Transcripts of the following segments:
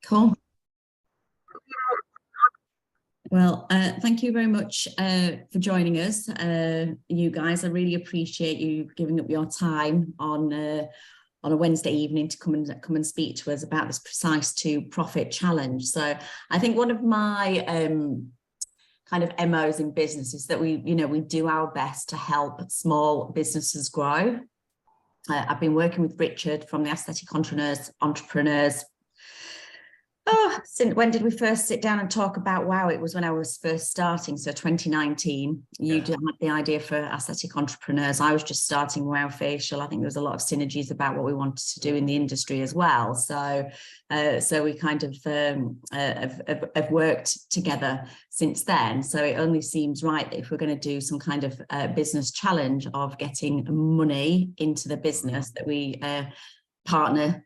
Cool. Well, thank you very much for joining us, you guys. I really appreciate you giving up your time on a Wednesday evening to come and speak to us about this Precise to Profit challenge. So, I think one of my kind of MOs in business is that we do our best to help small businesses grow. I've been working with Richard from the Aesthetic Entrepreneurs. Oh, since when did we first sit down and talk about wow? It was when I was first starting, so 2019. You had the idea for Aesthetic Entrepreneurs. I was just starting Wow Facial. I think there was a lot of synergies about what we wanted to do in the industry as well. So we kind of have worked together since then. So it only seems right that if we're going to do some kind of business challenge of getting money into the business, that we partner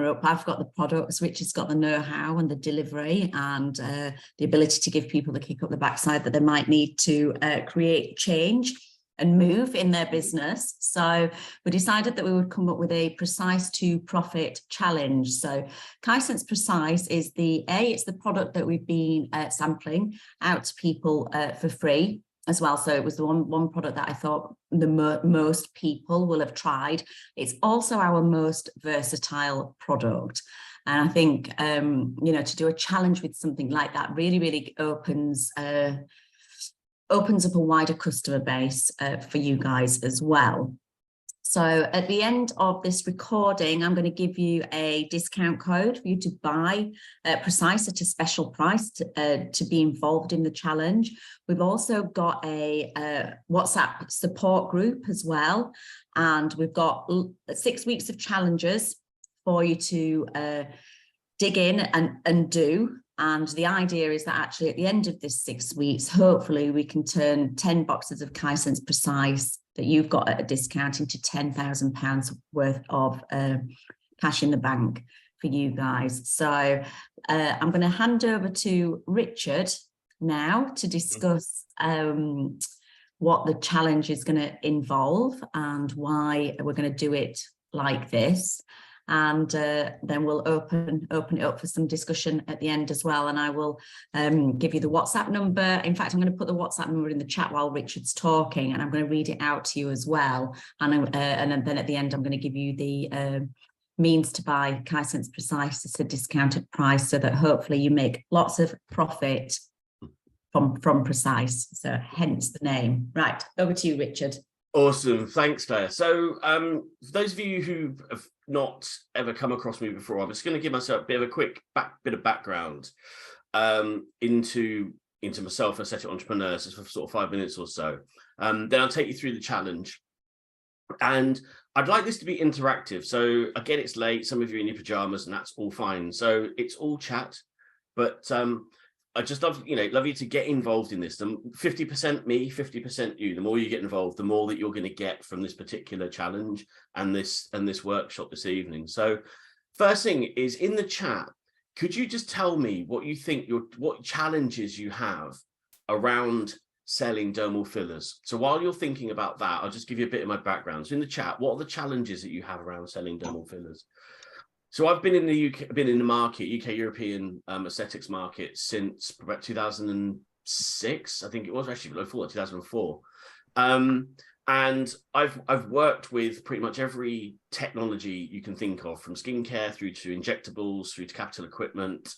up. I've got the products, Richard's got the know-how and the delivery and the ability to give people the kick up the backside that they might need to create change and move in their business. So we decided that we would come up with a Precise to Profit challenge. So Kysense Precise is it's the product that we've been sampling out to people for free as well. So it was the one product that I thought the most people will have tried. It's also our most versatile product. And I think, to do a challenge with something like that really opens up a wider customer base for you guys as well. So at the end of this recording, I'm going to give you a discount code for you to buy Precise at a special price to be involved in the challenge. We've also got a WhatsApp support group as well. And we've got 6 weeks of challenges for you to dig in and do. And the idea is that actually at the end of this 6 weeks, hopefully we can turn 10 boxes of Kysense Precise that you've got at a discount into £10,000 worth of cash in the bank for you guys. So I'm going to hand over to Richard now to discuss what the challenge is going to involve and why we're going to do it like this. And then we'll open it up for some discussion at the end as well. And I will give you the WhatsApp number. In fact, I'm going to put the WhatsApp number in the chat while Richard's talking, and I'm going to read it out to you as well. And then at the end, I'm going to give you the means to buy Kysense Precise at a discounted price, so that hopefully you make lots of profit from Precise. So hence the name. Right, over to you, Richard. Awesome. Thanks, Claire. So for those of you who have not ever come across me before, I'm just going to give myself a bit of a quick bit of background into myself, Aesthetic Entrepreneurs, just for sort of 5 minutes or so. Then I'll take you through the challenge. And I'd like this to be interactive. So I get it's late, some of you are in your pajamas, and that's all fine. So it's all chat, but I just love you to get involved in this. 50% me, 50% you. The more you get involved, the more that you're going to get from this particular challenge and this workshop this evening. So first thing is, in the chat, could you just tell me what you think what challenges you have around selling dermal fillers? So while you're thinking about that, I'll just give you a bit of my background. So in the chat, what are the challenges that you have around selling dermal fillers? So I've been in the UK, been in the market, UK European aesthetics market since about 2006, I think it was, actually before 2004. And I've worked with pretty much every technology you can think of, from skincare through to injectables, through to capital equipment.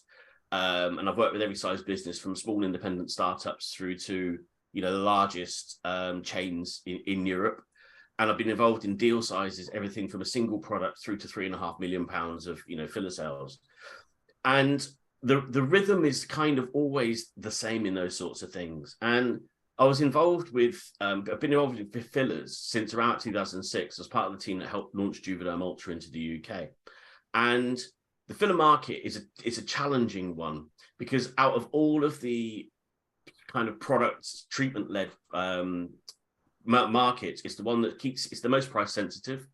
And I've worked with every size business, from small independent startups through to the largest chains in Europe. And I've been involved in deal sizes, everything from a single product through to £3.5 million of filler sales. And the rhythm is kind of always the same in those sorts of things. And I was involved with, I've been involved with fillers since around 2006 as part of the team that helped launch Juvederm Ultra into the UK. And the filler market is a challenging one, because out of all of the kind of products, treatment-led market, it's the one that it's the most price sensitive,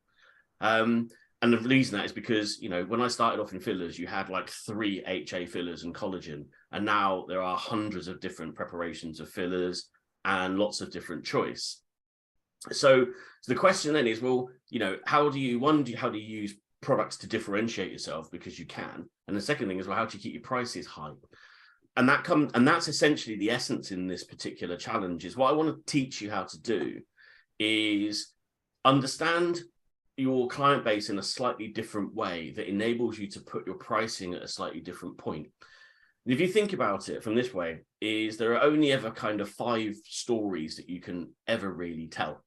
and the reason that is because when I started off in fillers, you had like 3 HA fillers and collagen, and now there are hundreds of different preparations of fillers and lots of different choice. So the question then is, well, how do you use products to differentiate yourself, because you can. And the second thing is, well, how do you keep your prices high? And that's essentially the essence in this particular challenge. Is what I want to teach you how to do is understand your client base in a slightly different way that enables you to put your pricing at a slightly different point. And if you think about it from this way, is there are only ever kind of 5 stories that you can ever really tell.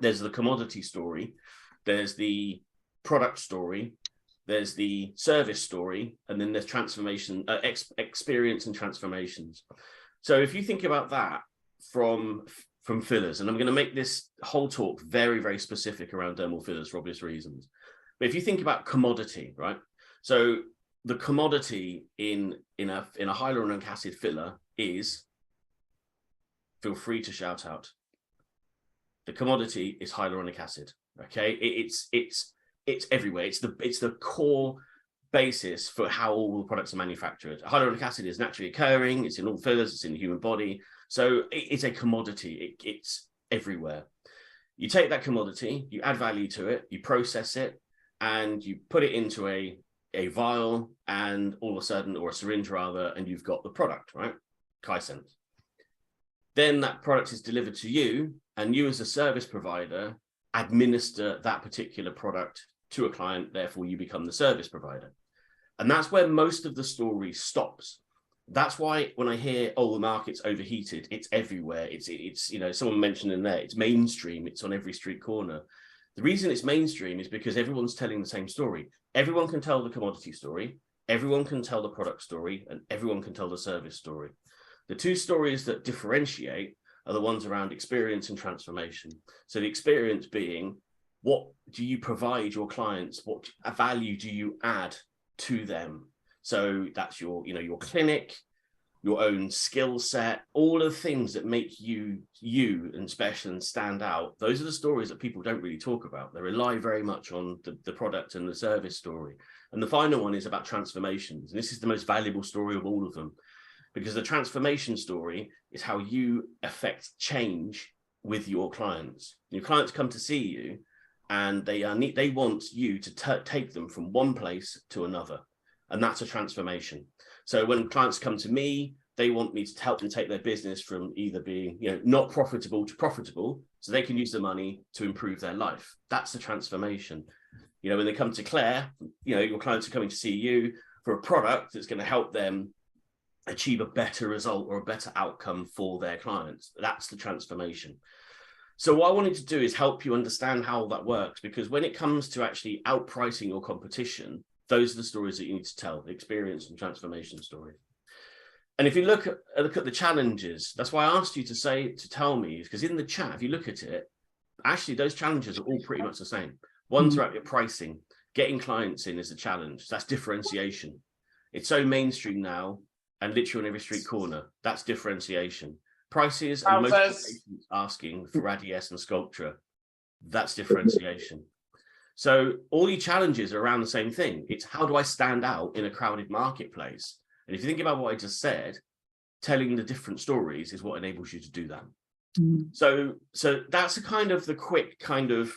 There's the commodity story, there's the product story, there's the service story, and then there's transformation, experience and transformations. So if you think about that from fillers, and I'm going to make this whole talk very, very specific around dermal fillers for obvious reasons. But if you think about commodity, right? So the commodity in a hyaluronic acid filler is, feel free to shout out, the commodity is hyaluronic acid. Okay, it's everywhere. It's the core basis for how all the products are manufactured. Hyaluronic acid is naturally occurring. It's in all fillers. It's in the human body. So it's a commodity. It's everywhere. You take that commodity, you add value to it, you process it, and you put it into a vial, and all of a sudden, or a syringe rather, and you've got the product, right? Kaisense. Then that product is delivered to you, and you as a service provider administer that particular product to a client. Therefore, you become the service provider. And that's where most of the story stops. That's why when I hear, oh, the market's overheated, it's everywhere. It's someone mentioned in there, it's mainstream. It's on every street corner. The reason it's mainstream is because everyone's telling the same story. Everyone can tell the commodity story. Everyone can tell the product story, and everyone can tell the service story. The 2 stories that differentiate are the ones around experience and transformation. So the experience being, what do you provide your clients? What value do you add to them? So that's your clinic, your own skill set, all of the things that make you and special and stand out. Those are the stories that people don't really talk about. They rely very much on the product and the service story. And the final one is about transformations. And this is the most valuable story of all of them, because the transformation story is how you affect change with your clients. Your clients come to see you, and they want you to take them from one place to another. And that's a transformation. So when clients come to me, they want me to help them take their business from either being not profitable to profitable, so they can use the money to improve their life. That's the transformation. When they come to Claire, your clients are coming to see you for a product that's going to help them achieve a better result or a better outcome for their clients. That's the transformation. So what I wanted to do is help you understand how that works, because when it comes to actually outpricing your competition, those are the stories that you need to tell, the experience and transformation story. And if you look at the challenges, that's why I asked you to tell me, because in the chat, if you look at it, actually those challenges are all pretty much the same. One's about your pricing, getting clients in is a challenge. That's differentiation. It's so mainstream now, and literally on every street corner. That's differentiation. Prices and most patients asking for Radiesse and Sculptra. That's differentiation. So all your challenges are around the same thing. It's how do I stand out in a crowded marketplace? And if you think about what I just said, telling the different stories is what enables you to do that. So that's a kind of the quick kind of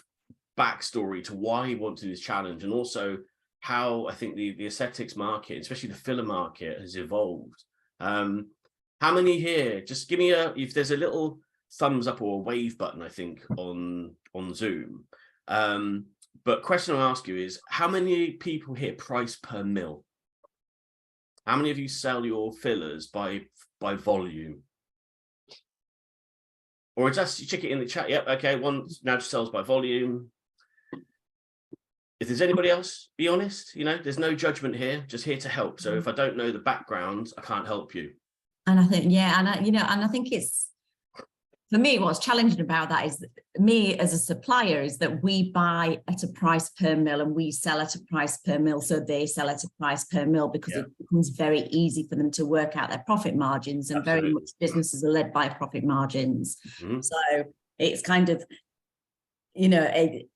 backstory to why you want to do this challenge, and also how I think the aesthetics market, especially the filler market, has evolved. How many here, just give me if there's a little thumbs up or a wave button, I think, on Zoom. But question I'll ask you is, how many people here price per mil? How many of you sell your fillers by volume? Or just you check it in the chat. Yep, okay, one now just sells by volume. If there's anybody else, be honest, there's no judgment here, just here to help. So if I don't know the background, I can't help you. And I think, I think it's, for me, what's challenging about that is me as a supplier is that we buy at a price per mil and we sell at a price per mil. So they sell at a price per mil, because it becomes very easy for them to work out their profit margins, and very much businesses are led by profit margins. So it's kind of,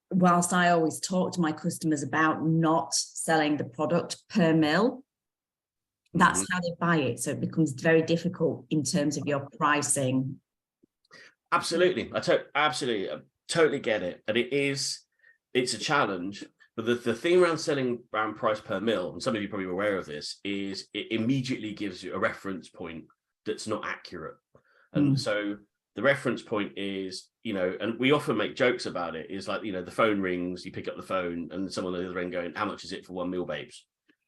whilst I always talk to my customers about not selling the product per mil, that's how they buy it. So it becomes very difficult in terms of your pricing. Absolutely. I totally get it. And it's a challenge. But the thing around selling around price per mil, and some of you are probably aware of this, is it immediately gives you a reference point that's not accurate. And so the reference point is, and we often make jokes about it, is like, the phone rings, you pick up the phone and someone on the other end going, how much is it for 1 mil, babes?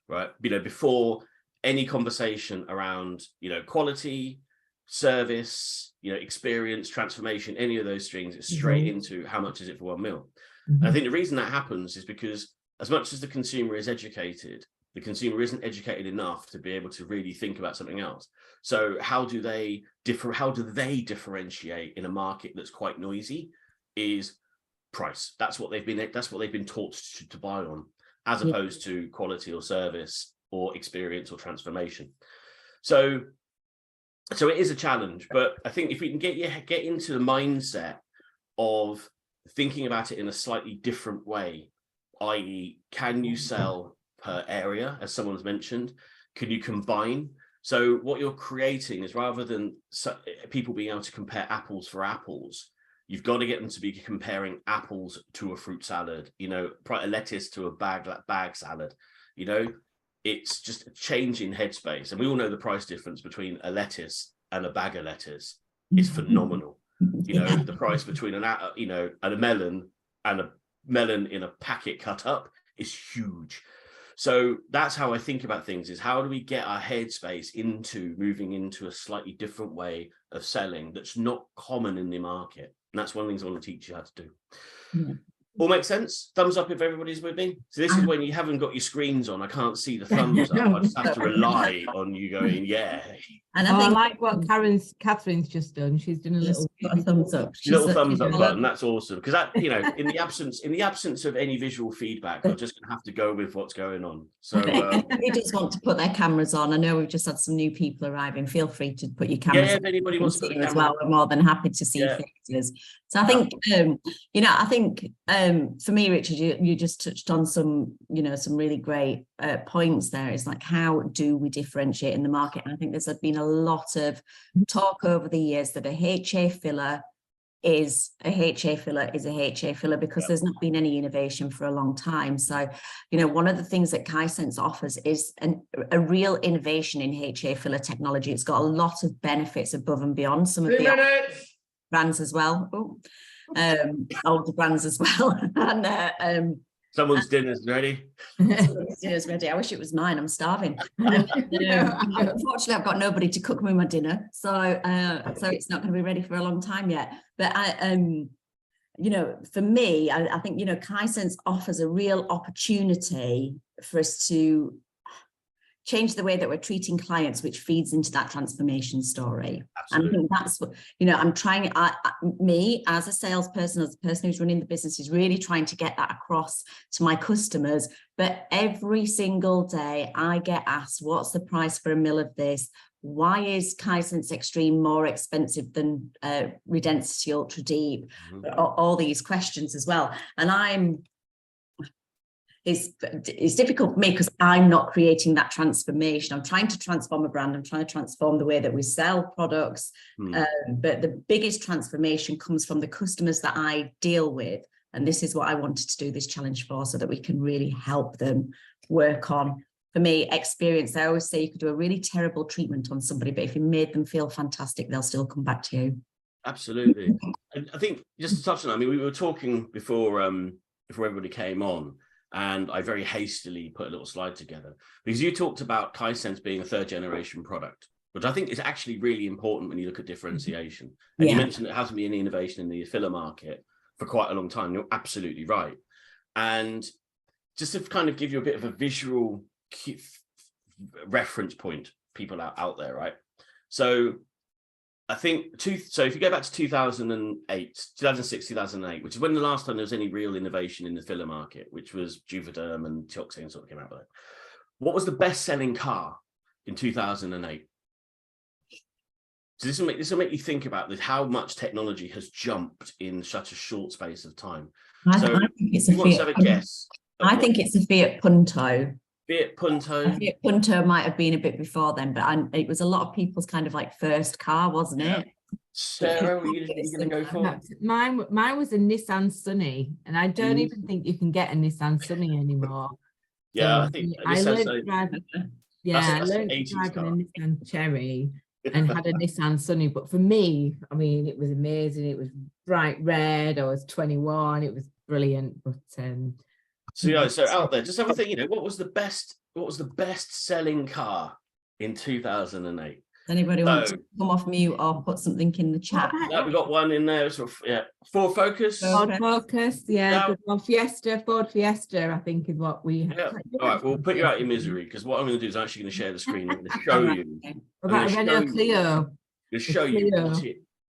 Right? Before any conversation around, quality, service, experience, transformation, any of those strings, it's straight into how much is it for 1 mil. I think the reason that happens is because as much as the consumer is educated, the consumer isn't educated enough to be able to really think about something else. So how do they differentiate in a market that's quite noisy? Is price. That's what they've been taught to buy on, as opposed to quality or service or experience or transformation. So it is a challenge, but I think if we can get into the mindset of thinking about it in a slightly different way, i.e., can you sell per area, as someone's mentioned? Can you combine? So what you're creating is, rather than people being able to compare apples for apples, you've got to get them to be comparing apples to a fruit salad, a lettuce to a bag salad. It's just a change in headspace. And we all know the price difference between a lettuce and a bag of lettuce is phenomenal. The price between a melon and a melon in a packet cut up is huge. So that's how I think about things, is how do we get our headspace into moving into a slightly different way of selling that's not common in the market. And that's one of the things I want to teach you how to do. Yeah. All makes sense? Thumbs up if everybody's with me. So this is when you haven't got your screens on. I can't see the thumbs up. I just have to rely on you going, yeah. And I like what Catherine's just done. She's done a little thumbs up. Little thumbs up button. That's awesome. Because that, in the absence of any visual feedback, I'm just gonna have to go with what's going on. So who does want to put their cameras on? I know we've just had some new people arriving. Feel free to put your cameras on. If anybody wants to as well, we're more than happy to see faces. So I think for me, Richard, you just touched on some really great points there. It's like, how do we differentiate in the market? And I think there's been a lot of talk over the years that a HA filler is a HA filler because there's not been any innovation for a long time. So, one of the things that Kaisense offers is a real innovation in HA filler technology. It's got a lot of benefits above and beyond some of the brands as well. Older brands as well. And someone's dinner's ready. Dinner's ready. I wish it was mine. I'm starving. Unfortunately, I've got nobody to cook me my dinner, so it's not going to be ready for a long time yet. But for me, I think Kaisense offers a real opportunity for us to change the way that we're treating clients, which feeds into that transformation story. Absolutely. And I think that's what, I'm trying, me as a salesperson, as a person who's running the business, is really trying to get that across to my customers. But every single day I get asked, what's the price for a mil of this? Why is Kaisense Extreme more expensive than Redensity Ultra Deep? All these questions as well. And it's difficult for me because I'm not creating that transformation. I'm trying to transform a brand. I'm trying to transform the way that we sell products. But the biggest transformation comes from the customers that I deal with. And this is what I wanted to do this challenge for, so that we can really help them work on, for me, experience. I always say you could do a really terrible treatment on somebody, but if you made them feel fantastic, they'll still come back to you. Absolutely. And I think just to touch on that, we were talking before everybody came on, and I very hastily put a little slide together because you talked about Kaisense being a third generation product, which I think is actually really important when you look at differentiation. And you mentioned there hasn't been any innovation in the filler market for quite a long time. You're absolutely right. And just to kind of give you a bit of a visual reference point, people out there, right? So I think, so if you go back to 2006, 2008, which is when the last time there was any real innovation in the filler market, which was Juvederm and Tioxane sort of came out with it. What was the best-selling car in 2008? So this will make you think about this, how much technology has jumped in such a short space of time. I think it's a guess. I think it's a Fiat Punto. Fiat Punto. Fiat Punto might have been a bit before then, but it was a lot of people's kind of like first car, wasn't it? Sarah, were you going to go for? Mine was a Nissan Sunny, and I don't even think you can get a Nissan Sunny anymore. Yeah, So I think I Nissan learned Sunny- to drive. that's I an learned to 80s drive car. in a Nissan Cherry and had a Nissan Sunny. But for me, I mean, it was amazing. It was bright red. I was 21. It was brilliant. But So yeah, so out there, just have a think. You know, what was the best selling car in 2008? Anybody want to come off mute or put something in the chat? Yeah, we got one in there. Sort of, yeah, Ford Focus. Ford Focus, Yeah. good one. Ford Fiesta, I think is what we have. Yeah. All right, we'll put you out your misery, because what I'm going to do is actually going to share the screen. I'm going to show you. About a Renault Clio. To show you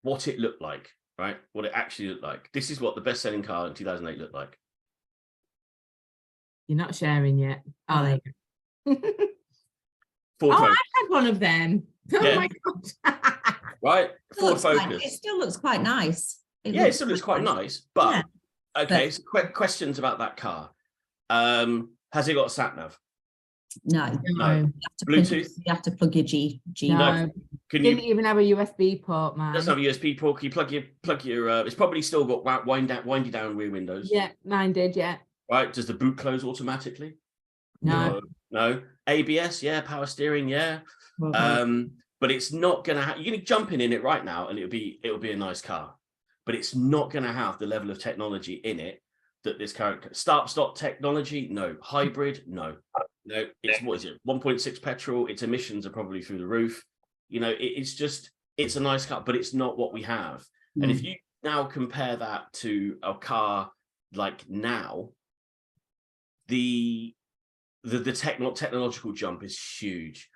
what it looked like, right? What it actually looked like. This is what the best-selling car in 2008 looked like. You're not sharing yet. Oh, there you go. Ford Focus. I had one of them. Oh Yeah. my god! Right, Ford Focus. It still looks quite nice. It still looks quite nice. But okay, but, so questions about that car. Has it got a sat nav? No. Bluetooth. You have to plug your G. No. Didn't even have a USB port, man. Doesn't have a USB port. Can you plug your? It's probably still got windy down rear windows. Yeah, mine did. Yeah. Right. Does the boot close automatically? No. ABS. Yeah. Power steering. Yeah. But it's not gonna have. You're gonna jump in it right now, and it'll be a nice car, but it's not gonna have the level of technology in it that this current start-stop technology. No. Hybrid. No. It's what is it? 1.6 petrol. Its emissions are probably through the roof. You know, it's a nice car, but it's not what we have. And if you now compare that to a car like now, the technological jump is huge.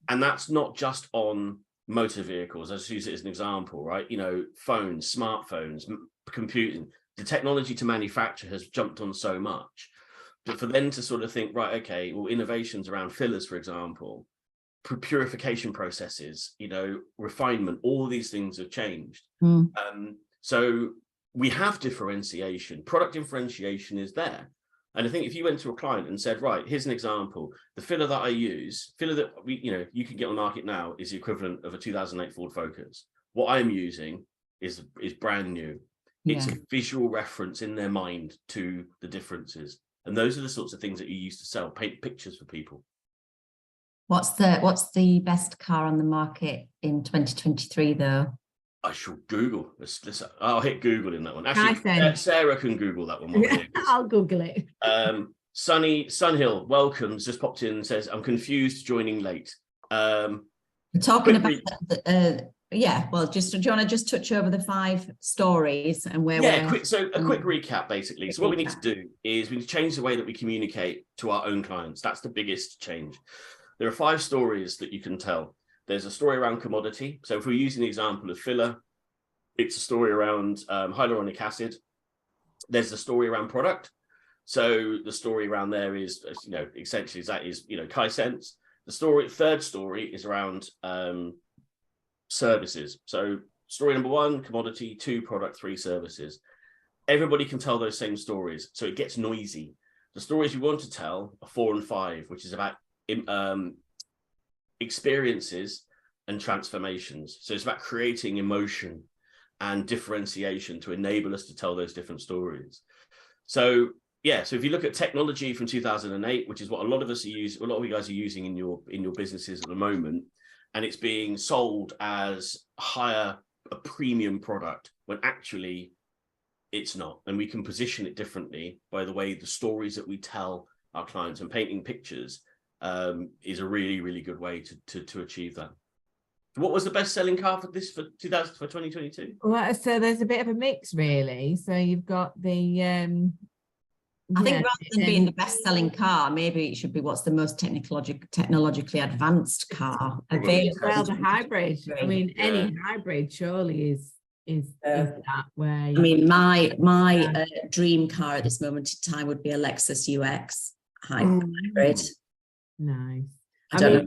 And that's not just on motor vehicles. I just use it as an example, right? You know, phones, smartphones, computing, the technology to manufacture has jumped on so much. But for them to sort of think, right, okay, well, innovations around fillers, for example, purification processes, you know, refinement, all these things have changed. So we have differentiation. Product differentiation is there. And I think if you went to a client and said, right, here's an example, the filler that I use, filler that you can get on the market now is the equivalent of a 2008 Ford Focus. What I'm using is brand new. It's a visual reference in their mind to the differences. And those are the sorts of things that you use to sell, paint pictures for people. What's the best car on the market in 2023 though? I shall Google. I'll hit Google in that one. Actually, Sarah can Google that one. I'll Google it. Sunhill welcomes, just popped in and says, I'm confused joining late. We're talking about well, just do you want to just touch over the 5 stories and where a quick recap basically. So what we need to do is we need to change the way that we communicate to our own clients. That's the biggest change. There are 5 stories that you can tell. There's a story around commodity. So if we're using the example of filler, it's a story around hyaluronic acid. There's the story around product. So the story around there is, essentially that is, Kaisense. The third story is around services. So story number 1, commodity, 2, product, 3, services. Everybody can tell those same stories. So it gets noisy. The stories you want to tell are 4 and 5, which is about experiences and transformations. So it's about creating emotion and differentiation to enable us to tell those different stories. So if you look at technology from 2008, which is what a lot of you guys are using in your businesses at the moment, and it's being sold as a premium product when actually it's not. And we can position it differently by the way the stories that we tell our clients, and painting pictures is a really, really good way to achieve that. What was the best-selling car for 2022? Well, so there's a bit of a mix, really. So you've got the I think rather than being the best-selling car, maybe it should be what's the most technologically advanced car available. Well, the hybrid. I mean, any hybrid surely is that way. I mean, my dream car at this moment in time would be a Lexus UX hybrid. Nice. I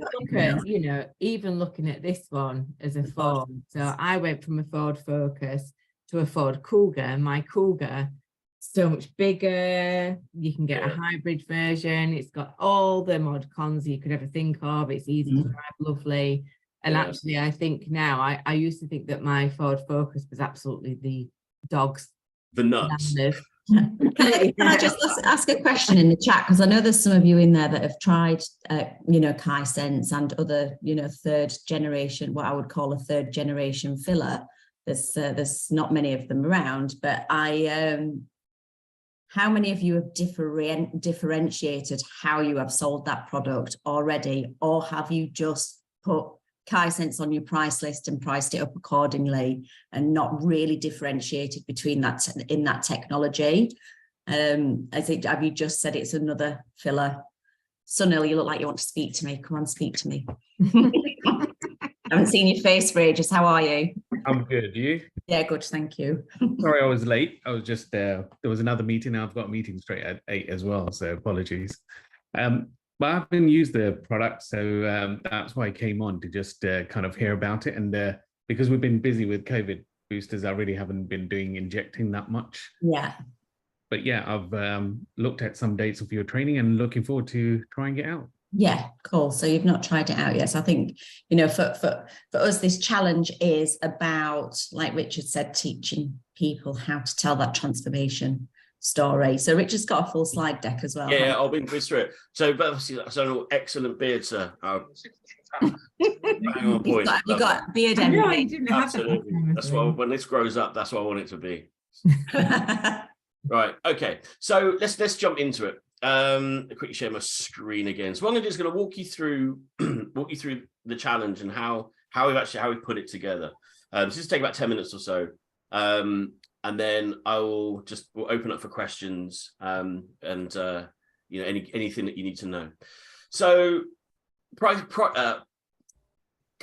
mean, even looking at this one as a Ford. So I went from a Ford Focus to a Ford Cougar. My Cougar, so much bigger. You can get a hybrid version. It's got all the mod cons you could ever think of. It's easy to drive, lovely. And actually, I think now, I used to think that my Ford Focus was absolutely the dog's The nuts. Can I just ask a question in the chat? Because I know there's some of you in there that have tried, Kaisense and other, third generation, what I would call a third generation filler. There's not many of them around, but how many of you have differentiated how you have sold that product already, or have you just put Kaisense on your price list and priced it up accordingly and not really differentiated between that in that technology? Have you just said it's another filler? Sunil, you look like you want to speak to me. Come on, speak to me. I haven't seen your face for ages. How are you? I'm good. You? Yeah, good. Thank you. Sorry, I was late. I was just there was another meeting. Now I've got a meeting straight at 8 as well, so apologies. But I haven't used the product, so that's why I came on to just kind of hear about it. And because we've been busy with COVID boosters, I really haven't been injecting that much. Yeah. But yeah, I've looked at some dates of your training and looking forward to trying it out. Yeah, cool. So you've not tried it out yet. So I think, for us, this challenge is about, like Richard said, teaching people how to tell that transformation story. So Richard's got a full slide deck as well. Yeah, I'll be through it. So, but obviously, that's an excellent beard, sir. Bang on point. You got a beard envy. envy. I didn't Absolutely. have that. That's what, when this grows up, that's what I want it to be. Right. Okay. So let's jump into it. Quickly share my screen again. So what I'm going to do is going to walk you through the challenge and how we put it together. So this will take about 10 minutes or so. And then we'll open up for questions and anything that you need to know. So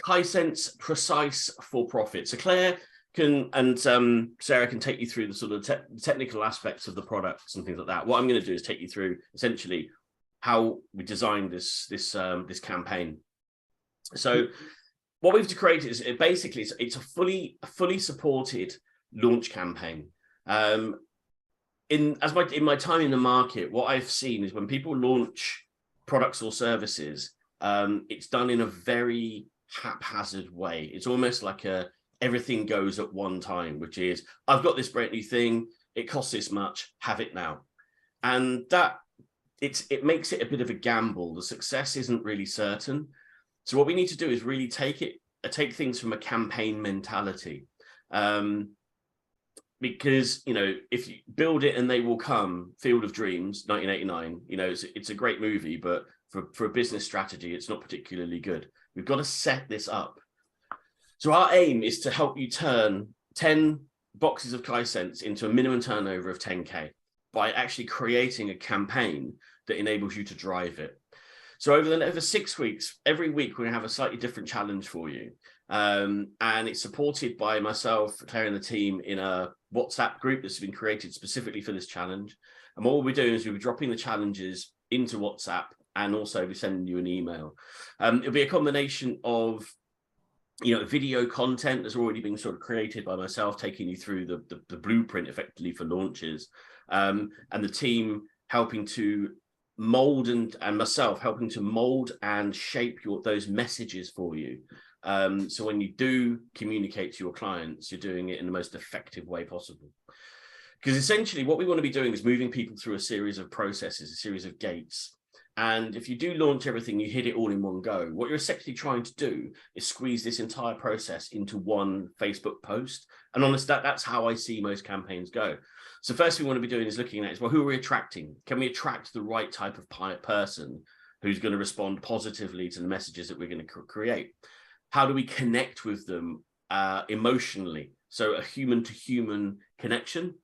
Kaisense Precise for Profit. So Claire and Sarah can take you through the sort of technical aspects of the products and things like that. What I'm going to do is take you through essentially how we designed this campaign. So what we've created is it's a fully supported launch campaign. In my time in the market, what I've seen is when people launch products or services, it's done in a very haphazard way. It's almost like everything goes at one time, which is, I've got this brand new thing, it costs this much, have it now. And it makes it a bit of a gamble. The success isn't really certain. So what we need to do is really take things from a campaign mentality. Because, if you build it and they will come, Field of Dreams, 1989, it's a great movie, but for a business strategy, it's not particularly good. We've got to set this up. So our aim is to help you turn 10 boxes of Kaisense into a minimum turnover of 10K by actually creating a campaign that enables you to drive it. So over 6 weeks, every week, we're going to have a slightly different challenge for you. And it's supported by myself, Claire, and the team in a WhatsApp group that's been created specifically for this challenge. And what we'll be doing is we'll be dropping the challenges into WhatsApp and also be sending you an email. It'll be a combination of video content that's already been sort of created by myself, taking you through the blueprint effectively for launches, and the team helping to mold and myself helping to mold and shape those messages for you. So when you do communicate to your clients, you're doing it in the most effective way possible. Because essentially what we want to be doing is moving people through a series of processes, a series of gates. And if you do launch everything, you hit it all in one go. What you're essentially trying to do is squeeze this entire process into one Facebook post. And honestly, that's how I see most campaigns go. So first thing we want to be doing is looking at who are we attracting? Can we attract the right type of person who's going to respond positively to the messages that we're going to create? How do we connect with them emotionally? So a human-to-human connection.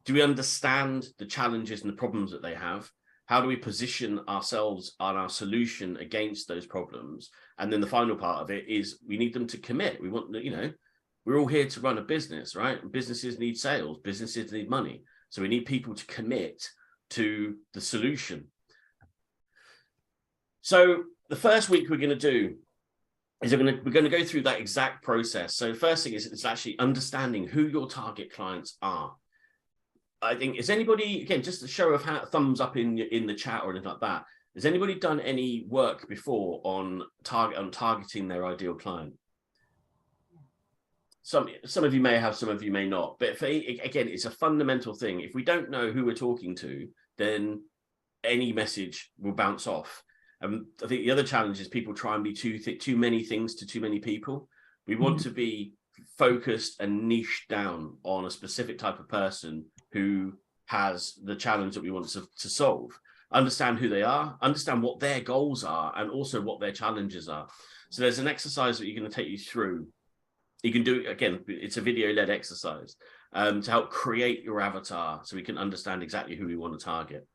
Do we understand the challenges and the problems that they have? How do we position ourselves on our solution against those problems? And then the final part of it is we need them to commit. We want, we're all here to run a business, right? Businesses need sales, businesses need money. So we need people to commit to the solution. So the first week we're going to do is we're going to go through that exact process. So the first thing is it's actually understanding who your target clients are. I think, is anybody, again, just a show of thumbs up in the chat or anything like that, Has anybody done any work before on targeting their ideal client? Some of you may have, some of you may not, but again, it's a fundamental thing. If we don't know who we're talking to, then any message will bounce off. I think the other challenge is people try and be too many things to too many people. We want to be focused and niched down on a specific type of person who has the challenge that we want to solve. Understand who they are, understand what their goals are, and also what their challenges are. So there's an exercise that you're going to take you through. You can do, again, it's a video-led exercise to help create your avatar so we can understand exactly who we want to target.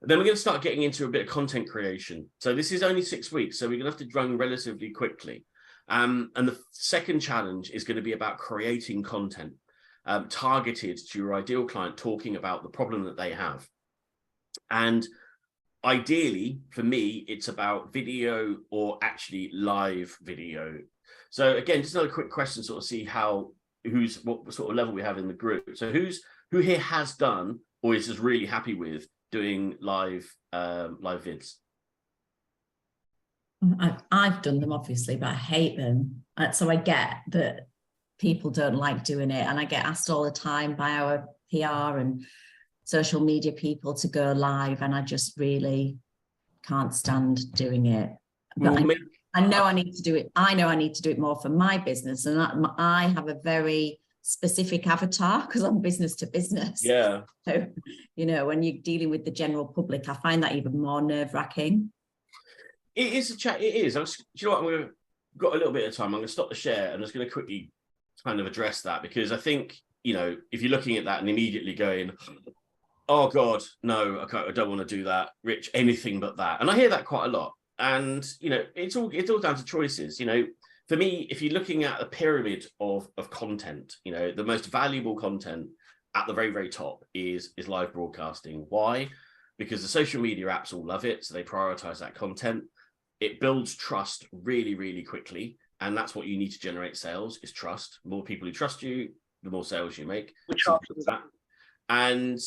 And then we're going to start getting into a bit of content creation. So this is only 6 weeks, so we're going to have to run relatively quickly. And the second challenge is going to be about creating content targeted to your ideal client, talking about the problem that they have. And ideally, for me, it's about video or actually live video. So again, just another quick question, sort of see what sort of level we have in the group. So who here has done or is just really happy with doing live vids? I've done them, obviously, but I hate them. So I get that people don't like doing it, and I get asked all the time by our PR and social media people to go live, and I just really can't stand doing it. But I know I need to do it. I know I need to do it more for my business, and I have a very specific avatar because I'm business to business. Yeah. So, when you're dealing with the general public, I find that even more nerve-wracking. It is a chat. It is. Do you know what? Got a little bit of time. I'm going to stop the share. I'm just going to quickly kind of address that, because I think, if you're looking at that and immediately going, oh God, no, I don't want to do that, Rich, anything but that. And I hear that quite a lot. And, it's all down to choices. For me, if you're looking at a pyramid of content, the most valuable content at the very, very top is live broadcasting. Why? Because the social media apps all love it. So they prioritize that content. It builds trust really, really quickly. And that's what you need to generate sales, is trust. The more people who trust you, the more sales you make. And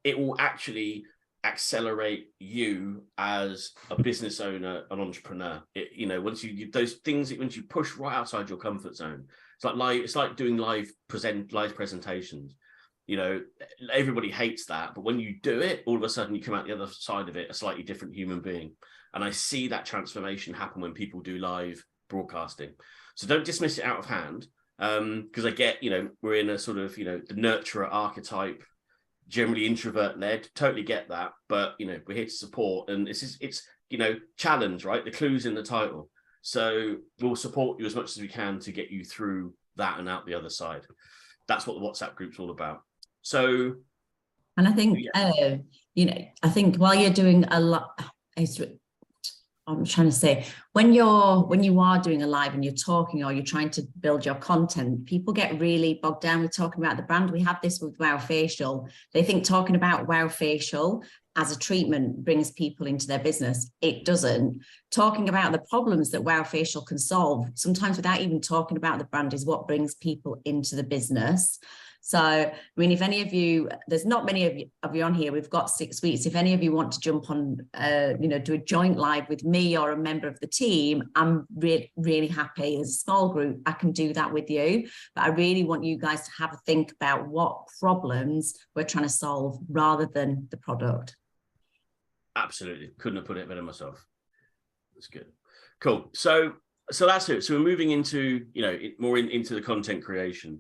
it will actually accelerate you as a business owner, an entrepreneur. Once you those things, once you push right outside your comfort zone, it's like doing live presentations. Everybody hates that, but when you do it, all of a sudden you come out the other side of it a slightly different human being. And I see that transformation happen when people do live broadcasting. So don't dismiss it out of hand, because I get, we're in a sort of, the nurturer archetype, generally introvert led, totally get that, but we're here to support, and it's challenge, right? The clue's in the title. So we'll support you as much as we can to get you through that and out the other side. That's what the WhatsApp group's all about. So, and I think, I think while you're doing a lot, I'm trying to say, when you are doing a live and you're talking or you're trying to build your content, people get really bogged down with talking about the brand. We have this with Wow Facial. They think talking about Wow Facial as a treatment brings people into their business. It doesn't. Talking about the problems that Wow Facial can solve, sometimes without even talking about the brand, is what brings people into the business. So, if any of you, there's not many of you on here, we've got 6 weeks. If any of you want to jump on, do a joint live with me or a member of the team, I'm really, really happy. As a small group, I can do that with you. But I really want you guys to have a think about what problems we're trying to solve rather than the product. Absolutely. Couldn't have put it better myself. That's good. Cool. So that's it. So we're moving into, more into the content creation.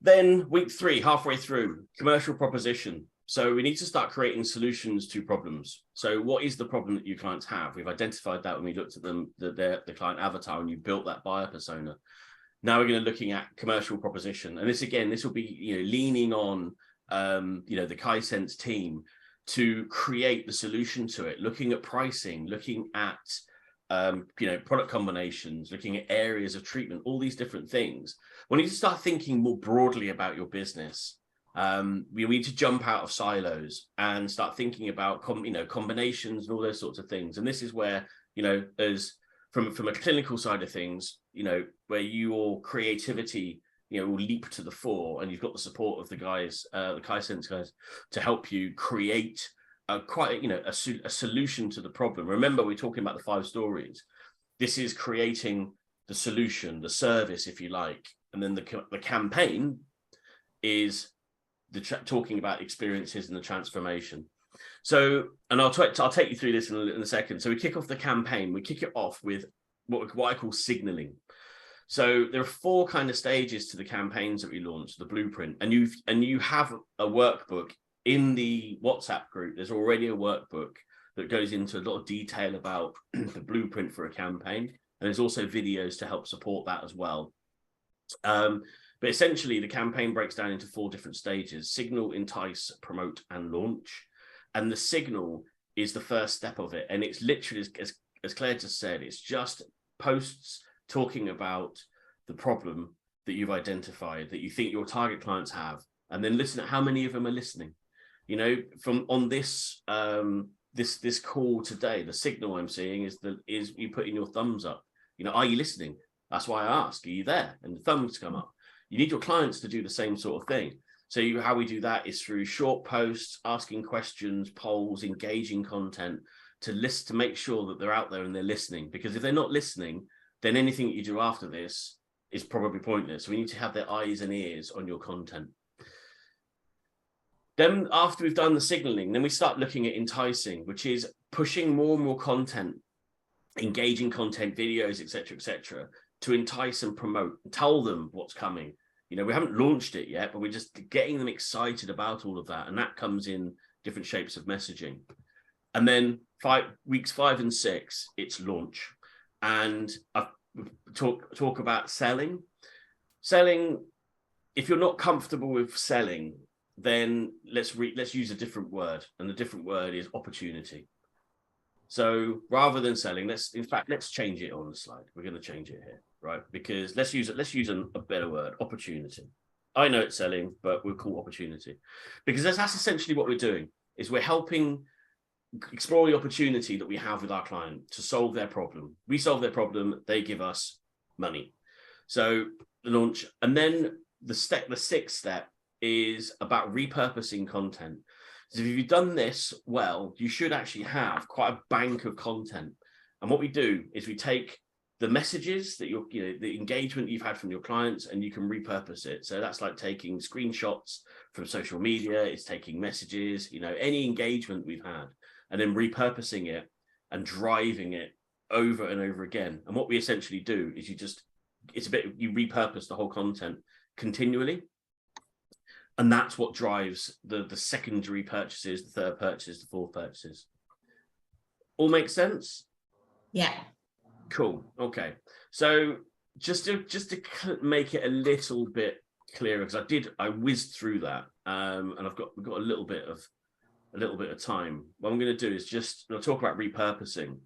Then week 3, halfway through, commercial proposition. So we need to start creating solutions to problems. So what is the problem that your clients have? We've identified that when we looked at them, the client avatar, and you built that buyer persona. Now we're going to looking at commercial proposition. And this will be, leaning on, the Kaisense team to create the solution to it, looking at pricing, looking at, product combinations, looking at areas of treatment, all these different things. We need to start thinking more broadly about your business. We need to jump out of silos and start thinking about combinations and all those sorts of things. And this is where, as from a clinical side of things, where your creativity, will leap to the fore, and you've got the support of the guys, the Kaisense guys, to help you create quite, you know, a solution to the problem. Remember, we're talking about the 5 stories. This is creating the solution, the service, if you like, and then the campaign is talking about experiences and the transformation. So, and I'll take you through this in a second. So we kick off the campaign. We kick it off with what I call signaling. So there are 4 kind of stages to the campaigns that we launched, the blueprint, and you have a workbook in the WhatsApp group. There's already a workbook that goes into a lot of detail about the blueprint for a campaign, and there's also videos to help support that as well. But essentially, the campaign breaks down into 4 different stages: signal, entice, promote, and launch. And the signal is the first step of it. And it's literally, as Claire just said, it's just posts talking about the problem that you've identified, that you think your target clients have, and then listen at how many of them are listening. You know, from on this this call today, the signal I'm seeing is you putting your thumbs up. You know, are you listening? That's why I ask, are you there? And the thumbs come up. You need your clients to do the same sort of thing. So how we do that is through short posts, asking questions, polls, engaging content to make sure that they're out there and they're listening. Because if they're not listening, then anything that you do after this is probably pointless. So we need to have their eyes and ears on your content. Then after we've done the signaling, then we start looking at enticing, which is pushing more and more content, engaging content, videos, etc., to entice and promote, tell them what's coming. You know, we haven't launched it yet, but we're just getting them excited about all of that. And that comes in different shapes of messaging. And then weeks 5 and 6, it's launch. And I talk about selling. Selling, if you're not comfortable with selling, then let's use a different word. And the different word is opportunity. So rather than selling, let's change it on the slide. We're going to change it here, right? Because let's use a better word, opportunity. I know it's selling, but we'll call opportunity, because that's essentially what we're doing. Is we're helping explore the opportunity that we have with our client to solve their problem. We solve their problem, they give us money. So the launch, and then the 6th step is about repurposing content. So if you've done this well, you should actually have quite a bank of content. And what we do is we take the messages that the engagement you've had from your clients, and you can repurpose it. So that's like taking screenshots from social media, it's taking messages, any engagement we've had, and then repurposing it and driving it over and over again. And what we essentially do is you repurpose the whole content continually. And that's what drives the secondary purchases, the third purchase, the fourth purchases. All makes sense? Yeah. Cool. Okay. So just to make it a little bit clearer, because I whizzed through that, and we've got a little bit of time. What I'm going to do is I'll talk about repurposing.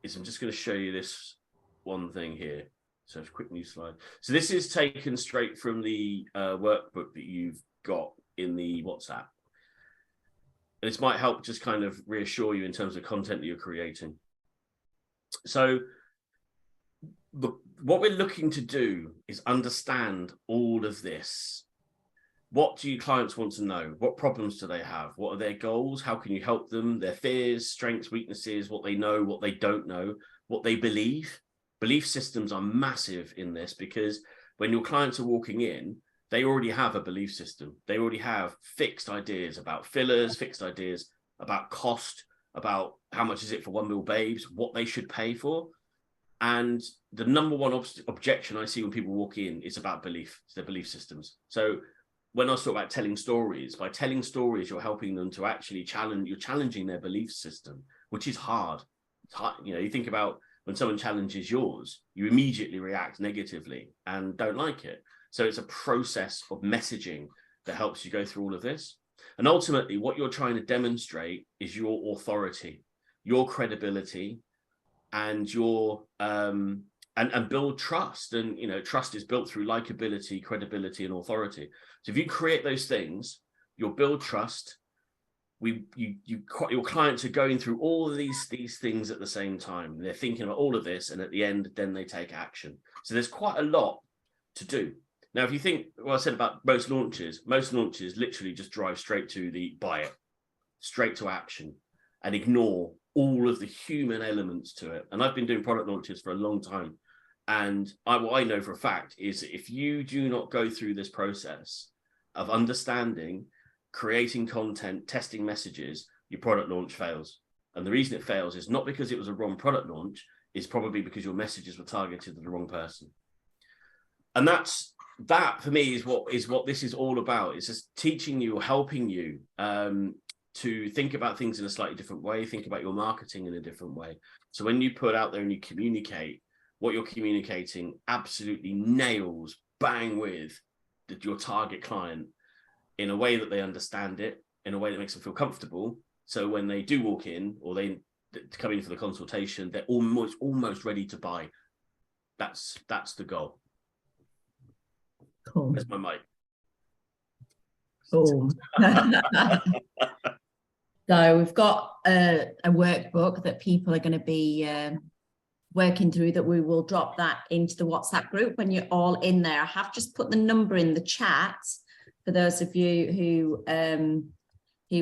I'm just going to show you this one thing here. So it's a quick new slide. So this is taken straight from the workbook that you've got in the WhatsApp. And this might help just kind of reassure you in terms of content that you're creating. So what we're looking to do is understand all of this. What do your clients want to know? What problems do they have? What are their goals? How can you help them? Their fears, strengths, weaknesses, what they know, what they don't know, what they believe. Belief systems are massive in this, because when your clients are walking in, they already have a belief system. They already have fixed ideas about fillers, fixed ideas about cost, about how much is it for 1 mil babes, what they should pay for. And the number one objection I see when people walk in is about belief. It's their belief systems. So when I talk about telling stories, by telling stories, you're helping them to actually challenging their belief system, which is hard. It's hard. You think about when someone challenges yours, you immediately react negatively and don't like it. So it's a process of messaging that helps you go through all of this. And ultimately, what you're trying to demonstrate is your authority, your credibility, and your and build trust. And trust is built through likability, credibility, and authority. So if you create those things, you'll build trust. Your clients are going through all of these things at the same time. They're thinking about all of this, and at the end, then they take action. So there's quite a lot to do. Now, if you think what I said about most launches literally just drive straight to the buy it. straight to action and ignore all of the human elements to it. And I've been doing product launches for a long time. And what I know for a fact is if you do not go through this process of understanding, creating content, testing messages, your product launch fails. And the reason it fails is not because it was a wrong product launch, it's probably because your messages were targeted at the wrong person. And that for me is what this is all about. It's just teaching you or helping you to think about things in a slightly different way, think about your marketing in a different way. So when you put out there and you communicate, what you're communicating absolutely nails bang with your target client in a way that they understand it, in a way that makes them feel comfortable. So when they do walk in or they come in for the consultation, they're almost ready to buy. That's the goal. Cool. That's my mic. Cool. So we've got a workbook that people are going to be working through, that we will drop that into the WhatsApp group when you're all in there. I have just put the number in the chat for those of you who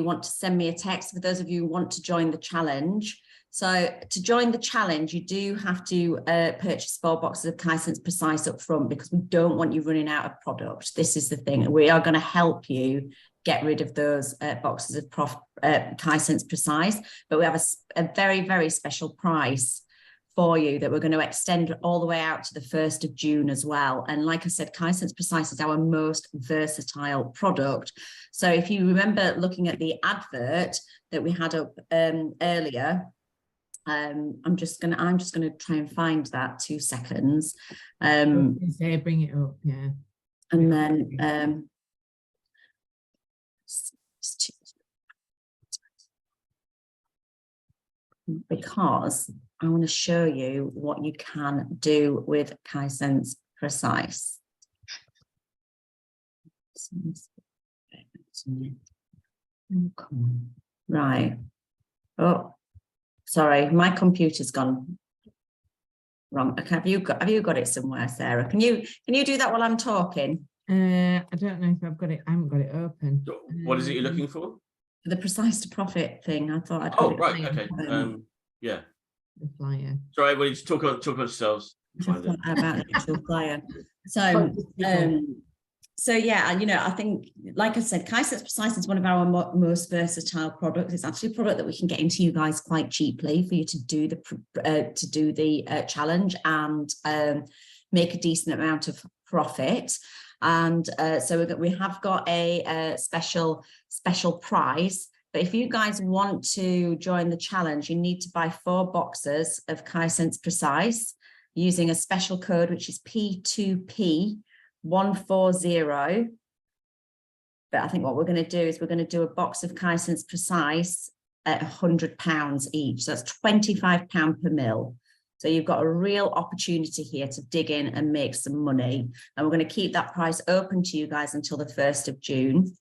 want to send me a text, for those of you who want to join the challenge. So to join the challenge, you do have to purchase 4 boxes of Kaizen's Precise up front, because we don't want you running out of product. This is the thing. We are going to help you get rid of those boxes of Kaizen's Precise, but we have a very, very special price for you that we're going to extend all the way out to the 1st of June as well. And like I said, Kaizen's Precise is our most versatile product. So if you remember looking at the advert that we had up earlier, I'm just gonna try and find that, 2 seconds. Bring it up, yeah. And then because I want to show you what you can do with Kaizen's Precise. Right. Oh, sorry, my computer's gone wrong. Okay, have you got it somewhere, Sarah? Can you do that while I'm talking? I don't know if I've got it. I haven't got it open. What is it you're looking for? The Precise to Profit thing. I thought I'd. Oh, right. Okay. Yeah. The flyer. Sorry, everybody, just talk about yourselves. About the actual flyer. So yeah, you know, I think, like I said, Kaizen's Precise is one of our most versatile products. It's actually a product that we can get into you guys quite cheaply for you to do the challenge and make a decent amount of profit. And so we have got a special price. But if you guys want to join the challenge, you need to buy 4 boxes of Kaizen's Precise using a special code, which is P2P140. But I think what we're going to do is we're going to do a box of Kaizen's Precise at £100 each. So that's £25 per mil. So you've got a real opportunity here to dig in and make some money. And we're going to keep that price open to you guys until the 1st of June.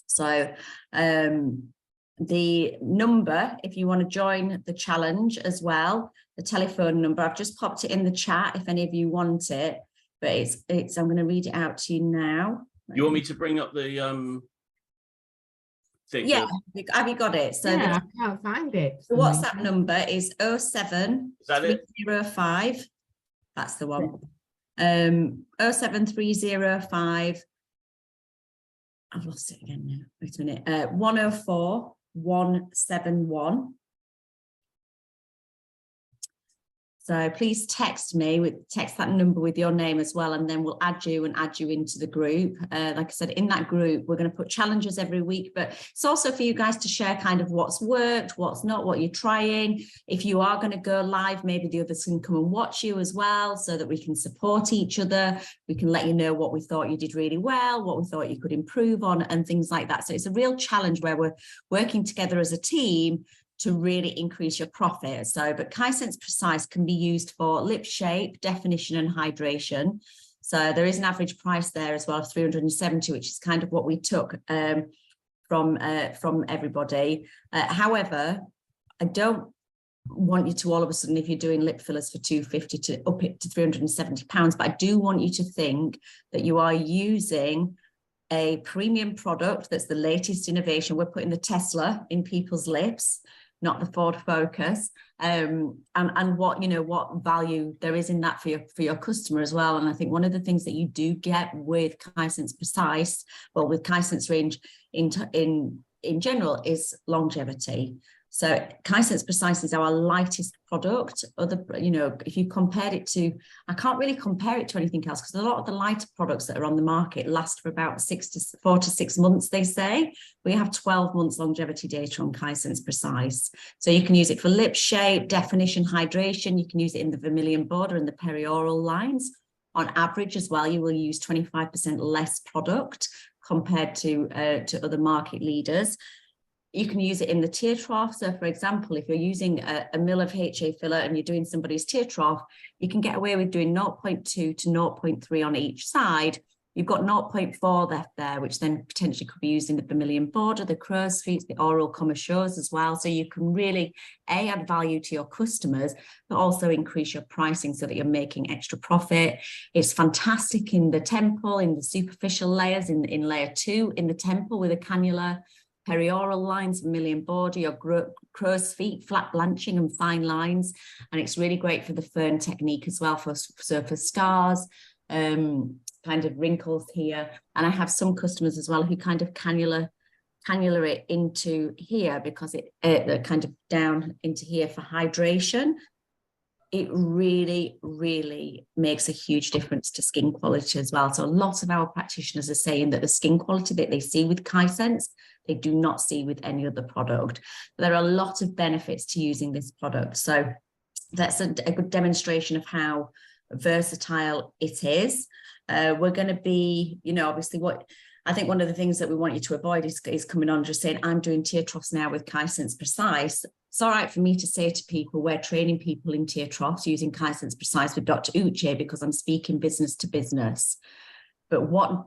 So the number, if you want to join the challenge as well, the telephone number, I've just popped it in the chat if any of you want it, but it's I'm going to read it out to you now. You want me to bring up the thing? Yeah, have you got it? So yeah, I can't find it. The WhatsApp number is 07305. That's the one. 07305. I've lost it again now. Wait a minute. 104 171. So please text that number with your name as well, and then we'll add you into the group. Like I said, in that group, we're going to put challenges every week, but it's also for you guys to share kind of what's worked, what's not, what you're trying. If you are going to go live, maybe the others can come and watch you as well, so that we can support each other. We can let you know what we thought you did really well, what we thought you could improve on, and things like that. So it's a real challenge where we're working together as a team to really increase your profit. So, but Kaizen's Precise can be used for lip shape, definition, and hydration. So there is an average price there as well of 370, which is kind of what we took from everybody. However, I don't want you to all of a sudden, if you're doing lip fillers for 250, to up it to £370, but I do want you to think that you are using a premium product that's the latest innovation. We're putting the Tesla in people's lips, not the Ford Focus, and what, you know, what value there is in that for your customer as well. And I think one of the things that you do get with Hisense Precise, well, with Hisense range in general, is longevity. So Hisense Precise is our lightest product. Other, you know, if you compared it to, I can't really compare it to anything else, because a lot of the lighter products that are on the market last for about 4 to 6 months, they say. We have 12 months longevity data on Hisense Precise. So you can use it for lip shape, definition, hydration. You can use it in the vermilion border and the perioral lines. On average as well, you will use 25% less product compared to other market leaders. You can use it in the tear trough. So for example, if you're using a mil of HA filler and you're doing somebody's tear trough, you can get away with doing 0.2 to 0.3 on each side. You've got 0.4 left there, which then potentially could be used in the vermilion border, the crow's feet, the oral connoisseurs as well. So you can really add value to your customers, but also increase your pricing so that you're making extra profit. It's fantastic in the temple, in the superficial layers, in layer 2, in the temple with a cannula, perioral lines, vermilion border, your crow's feet, flat blanching and fine lines. And it's really great for the fern technique as well, for scars, kind of wrinkles here. And I have some customers as well who kind of cannula it into here, because it kind of down into here for hydration. It really, really makes a huge difference to skin quality as well. So a lot of our practitioners are saying that the skin quality that they see with Hisense, they do not see with any other product. There are a lot of benefits to using this product. So that's a good demonstration of how versatile it is. We're going to be, you know, obviously what I think one of the things that we want you to avoid is coming on just saying, I'm doing tear troughs now with Hisense Precise. It's all right for me to say to people, we're training people in tear troughs using Hisense Precise with Dr. Uche, because I'm speaking business to business. But what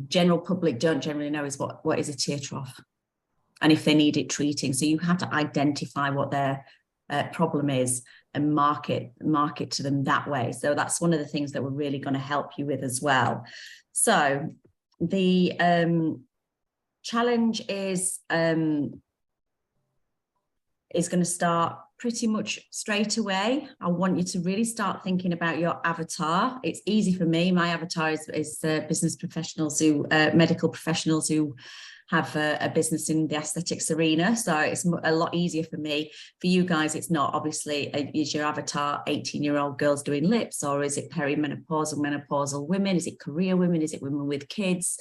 general public don't generally know is what is a tear trough, and if they need it treating. So you have to identify what their problem is and market to them that way. So that's one of the things that we're really going to help you with as well. So the challenge is going to start pretty much straight away. I want you to really start thinking about your avatar. It's easy for me. My avatar is business professionals who, medical professionals who have a business in the aesthetics arena. So it's a lot easier for me. For you guys, it's not. Obviously, is your avatar 18-year-old girls doing lips, or is it perimenopausal, menopausal women? Is it career women? Is it women with kids?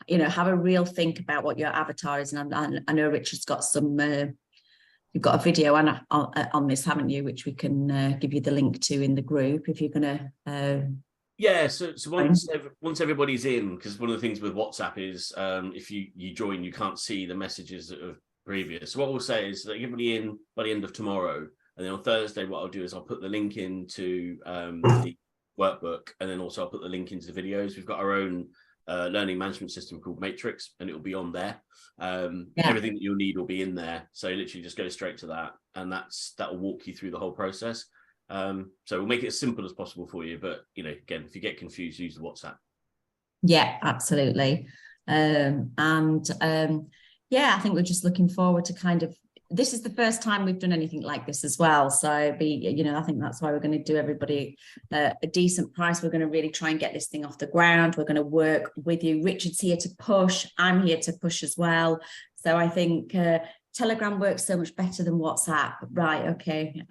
You know, have a real think about what your avatar is. And I know Richard's got some, you've got a video on this, haven't you, which we can give you the link to in the group if you're going to... Yeah, so once everybody's in, because one of the things with WhatsApp is if you join, you can't see the messages that are previous. So what we'll say is that everybody in by the end of tomorrow, and then on Thursday, what I'll do is I'll put the link into the workbook, and then also I'll put the link into the videos. We've got our own learning management system called Matrix, and it will be on there. Everything that you'll need will be in there. So literally just go straight to that, and that will walk you through the whole process. So we'll make it as simple as possible for you, but you know, again, if you get confused, use the WhatsApp. Yeah, absolutely. Yeah, I think we're just looking forward to kind of, this is the first time we've done anything like this as well. So I think that's why we're going to do everybody a decent price. We're going to really try and get this thing off the ground. We're going to work with you. Richard's here to push. I'm here to push as well. So I think Telegram works so much better than WhatsApp. Right. Okay.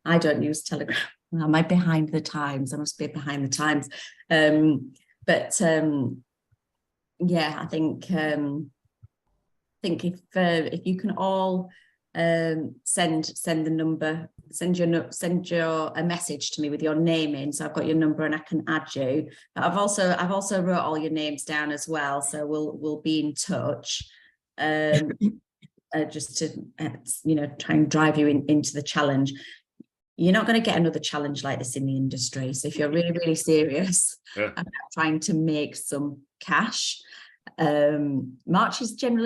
I don't use Telegram. Am I behind the times? I must be behind the times. Yeah, I think if you can all send the number, send your a message to me with your name in, so I've got your number and I can add you. But I've also wrote all your names down as well, so we'll be in touch. Just to try and drive you into the challenge. You're not going to get another challenge like this in the industry. So if you're really, really serious about trying to make some cash, March is kind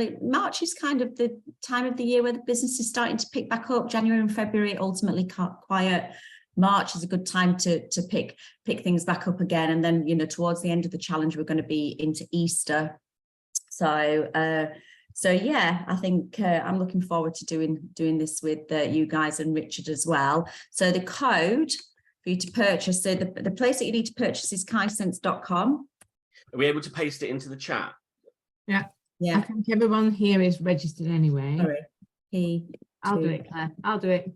of the time of the year where the business is starting to pick back up. January and February ultimately quiet. March is a good time to pick things back up again. And then, you know, towards the end of the challenge, we're going to be into Easter. So yeah, I think I'm looking forward to doing this with you guys and Richard as well. So the code for you to purchase, so the place that you need to purchase is kaisense.com. Are we able to paste it into the chat? Yeah. Yeah. I think everyone here is registered anyway. Sorry. I'll do it, Claire. I'll do it.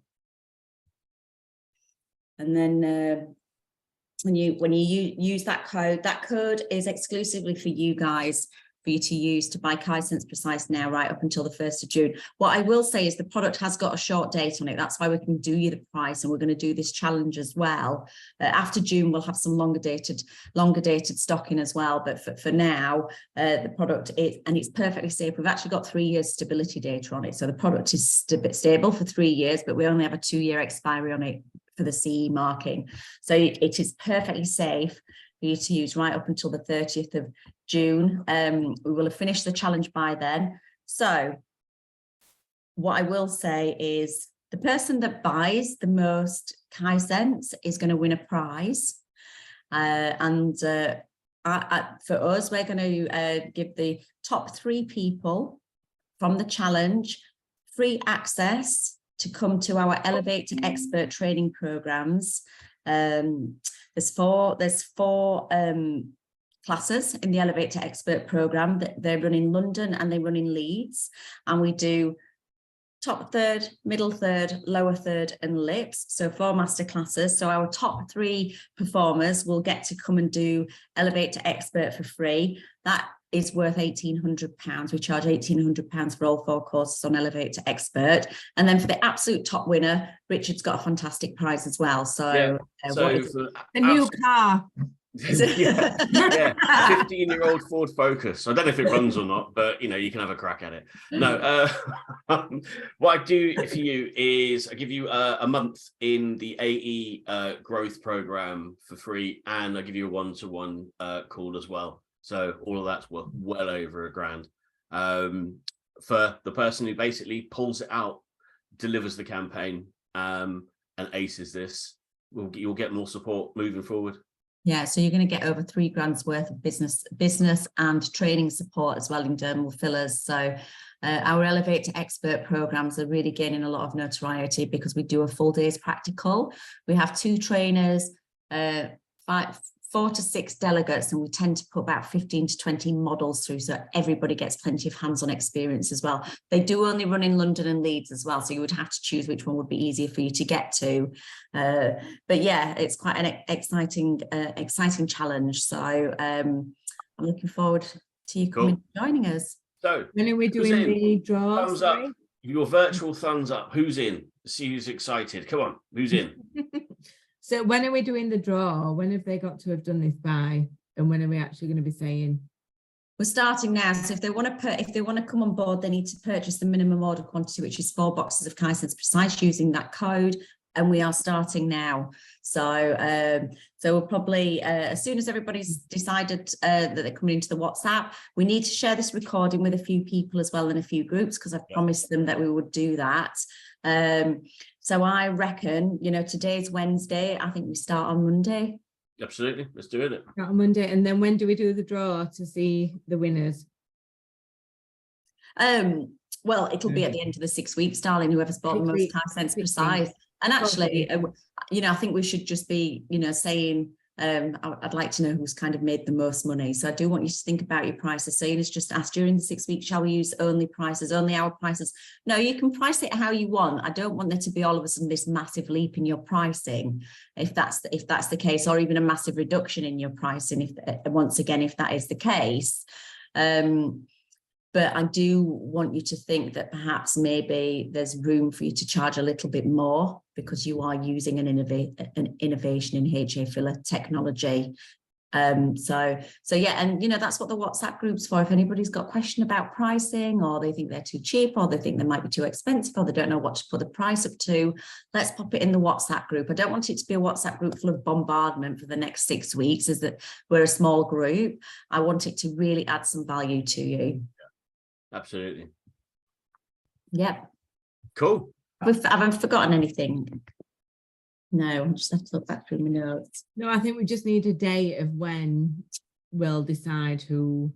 And then when you use that code is exclusively for you guys, for you to use to buy Kaisense Precise now, right up until the 1st of June. What I will say is the product has got a short date on it. That's why we can do you the price, and we're going to do this challenge as well. After June, we'll have some longer dated stocking as well. But for now, the product is, and it's perfectly safe. We've actually got 3 years stability data on it. So the product is stable for 3 years, but we only have a 2-year expiry on it for the CE marking. So it is perfectly safe for you to use right up until the 30th of June. We will have finished the challenge by then. So what I will say is the person that buys the most Kaisense is going to win a prize. For us, we're going to give the top 3 people from the challenge free access to come to our Elevate to Expert training programs. There's four classes in the Elevate to Expert program that they run in London and they run in Leeds, and we do top third, middle third, lower third, and lips. So 4 master classes. So our top 3 performers will get to come and do Elevate to Expert for free. That is worth £1,800. We charge £1,800 for all 4 courses on Elevate to Expert. And then for the absolute top winner, Richard's got a fantastic prize as well. So, the new car. yeah, 15-year-old Ford Focus. I don't know if it runs or not, but you know, you can have a crack at it. No, what I do for you is I give you a month in the AE growth program for free, and I give you a one-to-one call as well. So all of that's worth well over £1,000 for the person who basically pulls it out, delivers the campaign, and aces this. You'll get more support moving forward. Yeah, so you're going to get over £3,000 worth of business and training support as well in dermal fillers. So our Elevate to Expert programs are really gaining a lot of notoriety because we do a full day's practical. We have 2 trainers, 4 to 6 delegates, and we tend to put about 15 to 20 models through, so everybody gets plenty of hands-on experience as well. They do only run in London and Leeds as well, so you would have to choose which one would be easier for you to get to. But yeah, it's quite an exciting challenge. So I'm looking forward to you coming and joining us. So when are we doing the draw? Thumbs up. Your virtual thumbs up. Who's in? See who's excited. Come on, who's in? So when are we doing the draw? When have they got to have done this by? And when are we actually going to be saying? We're starting now. So if they want to come on board, they need to purchase the minimum order quantity, which is 4 boxes of Kaisense Precise using that code. And we are starting now. So we'll probably, as soon as everybody's decided that they're coming into the WhatsApp, we need to share this recording with a few people as well in a few groups, because I've promised them that we would do that. So I reckon, you know, today's Wednesday. I think we start on Monday. Absolutely. Let's do it. Start on Monday. And then when do we do the draw to see the winners? Well, it'll be at the end of the 6 weeks, darling, whoever's bought the most Kaisense Precise. And actually, you know, I think we should just be, you know, saying, I'd like to know who's kind of made the most money. So I do want you to think about your prices. So Ian's just asked, during the 6 weeks, shall we use only our prices? No, you can price it how you want. I don't want there to be all of a sudden this massive leap in your pricing, if that's the case, or even a massive reduction in your pricing, if that is the case. But I do want you to think that perhaps maybe there's room for you to charge a little bit more because you are using an innovation in HA filler technology. So yeah, and you know, that's what the WhatsApp group's for. If anybody's got a question about pricing, or they think they're too cheap, or they think they might be too expensive, or they don't know what to put the price up to, let's pop it in the WhatsApp group. I don't want it to be a WhatsApp group full of bombardment for the next 6 weeks, as that we're a small group. I want it to really add some value to you. Absolutely. Yep. Cool. I haven't forgotten anything. No, I just have to look back through my notes. No, I think we just need a date of when we'll decide who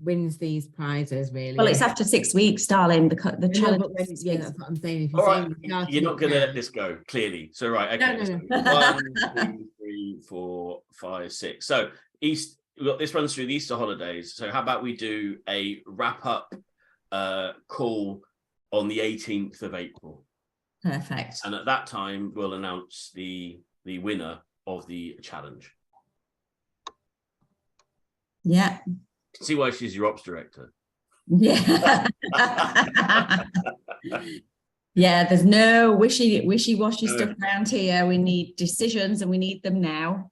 wins these prizes, really. Well, it's after 6 weeks, darling. The challenge. No, but yeah, that's what I'm saying. If All right, you're you're not going to let this go, clearly. So, right, okay. No. So 1, 2, 3, 4, 5, 6. So, we've got this runs through the Easter holidays. So, how about we do a wrap-up call on the 18th of April? Perfect. And at that time, we'll announce the winner of the challenge. Yeah. See why she's your ops director. Yeah. Yeah, there's no wishy-washy stuff around here. We need decisions and we need them now.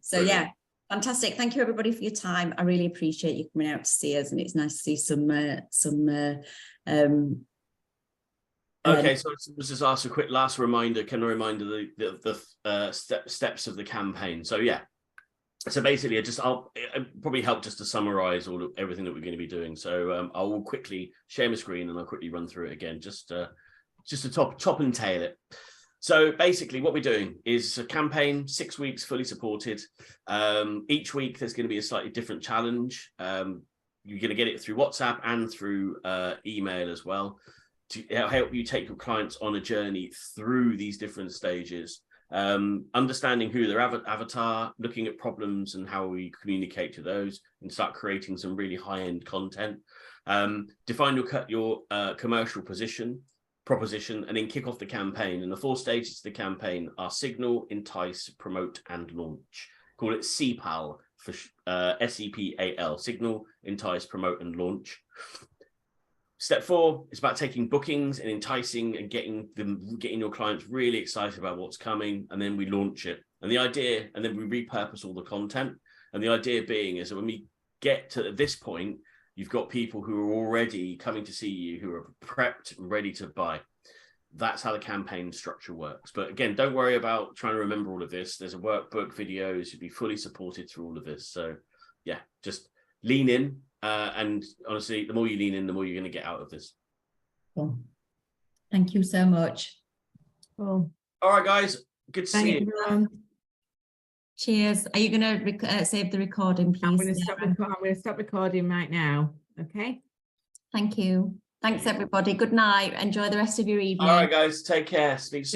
So yeah, fantastic. Thank you everybody for your time. I really appreciate you coming out to see us, and it's nice to see some okay, so let's just ask a quick last reminder. Can I remind the steps of the campaign? So yeah. So basically, I'll probably help just to summarize everything that we're going to be doing. So I will quickly share my screen and I'll quickly run through it again, just to top and tail it. So basically, what we're doing is a campaign, 6 weeks, fully supported. Each week, there's going to be a slightly different challenge. You're going to get it through WhatsApp and through email as well, to help you take your clients on a journey through these different stages. Understanding who their avatar, looking at problems and how we communicate to those, and start creating some really high-end content. Define your commercial proposition, and then kick off the campaign. And the 4 stages of the campaign are signal, entice, promote, and launch. Call it CPAL for SEPAL: signal, entice, promote, and launch. Step 4 is about taking bookings and enticing and getting your clients really excited about what's coming, and then we launch it. And the idea, and then we repurpose all the content. And the idea being is that when we get to this point, you've got people who are already coming to see you, who are prepped and ready to buy. That's how the campaign structure works. But again, don't worry about trying to remember all of this. There's a workbook, videos, you'll be fully supported through all of this. So yeah, just lean in. And honestly, the more you lean in, the more you're going to get out of this. Cool. Thank you so much. Cool. All right, guys. Good to see you. Everyone. Cheers. Are you going to save the recording, please? I'm going to stop recording right now. Okay. Thank you. Thanks, everybody. Good night. Enjoy the rest of your evening. All right, guys. Take care. Speak soon.